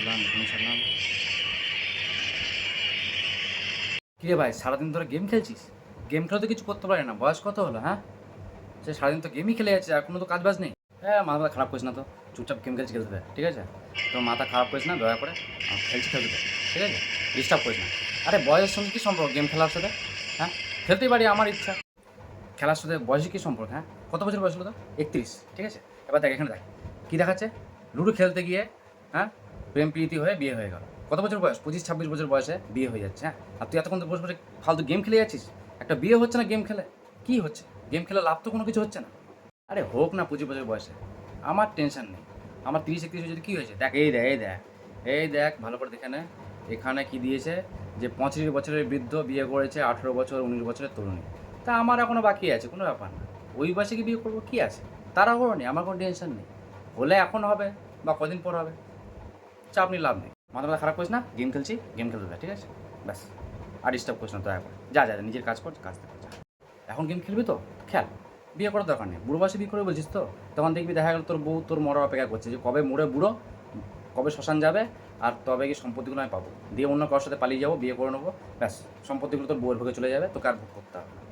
সারলাম, এখানে সারলাম। কিরে ভাই, সারাদিন ধরে গেম খেলছিস? গেম খেলে তো কিছু করতে পারি না, বয়স কত হলো হ্যাঁ? সে সারাদিন তো গেমই খেলে যাচ্ছে, আর কোনো তো কাজ বাজ নেই। হ্যাঁ, মাথা খারাপ করিস না তো। চুপচাপ গেম খেলতে দে, ঠিক আছে? তো মাথা খারাপ করিস না দয়া করে। খেলতে দে, ঠিক আছে? ডিস্টার্ব করিস না। আরে বয়সের সঙ্গে কী সম্পর্ক গেম খেলার সাথে? হ্যাঁ, খেলতেই পারি, আমার ইচ্ছা। খেলার সাথে বয়সে কী সম্পর্ক? হ্যাঁ, কত বছর বয়স হলো তো? 31, ঠিক আছে? এবার দেখ, এখানে দেখ কী দেখাচ্ছে। লুডো খেলতে গিয়ে হ্যাঁ প্রেম প্রীতি হয়ে বিয়ে হয়ে গেল। কত বছর বয়স? 25-26 বছর বয়সে বিয়ে হয়ে যাচ্ছে। হ্যাঁ, আর তুই এতক্ষণ তো বসে বসে ফালতু গেম খেলে যাচ্ছিস। একটা বিয়ে হচ্ছে না গেম খেলে? কী হচ্ছে? গেম খেলে লাভ তো কোনো কিছু হচ্ছে না। আরে হোক না 25 বছর বয়সে, আমার টেনশন নেই। আমার 30-31 যদি কী হয়েছে দেখ, এই দেখ, এই দেখ, এই দেখ ভালো করে দেখে নে। এখানে কী দিয়েছে যে 35 বছরের বৃদ্ধ বিয়ে করেছে 18 বছর 19 বছরের তরুণী। তা আমার এখনও বাকি আছে, কোনো ব্যাপার না। ওই বয়সে কি বিয়ে করবো, কী আছে? তাড়াহুড়ো নেই, আমার কোনো টেনশন নেই। হলে এখন হবে বা কদিন পর হবে, চাপ নিয়ে লাভ নেই। মাথা মাথা খারাপ করিস না, গেম খেলছি, গেম খেলতে দে, ঠিক আছে? ব্যাস, আর ডিস্টার্ব করিস না দয়া করে। যা যা যা, নিজের কাজ কর, কাজ দেখ যা। এখন গেম খেলবি তো খেল, বিয়ে করার দরকার নেই। বুড়ো বয়সে বিয়ে করে বলছিস তো, তখন দেখবি দেখা গেল তোর বউ তোর মরার অপেক্ষা করছে যে কবে মরে বুড়ো, কবে শ্মশান যাবে, আর তবে কি সম্পত্তিগুলো আমি পাবো, দিয়ে অন্য কারোর সাথে পালিয়ে যাবো, বিয়ে করে নেবো। ব্যাস, সম্পত্তিগুলো তোর বউয়ের ভোগে চলে যাবে, তোকে আর ভোগ করতে হবে না।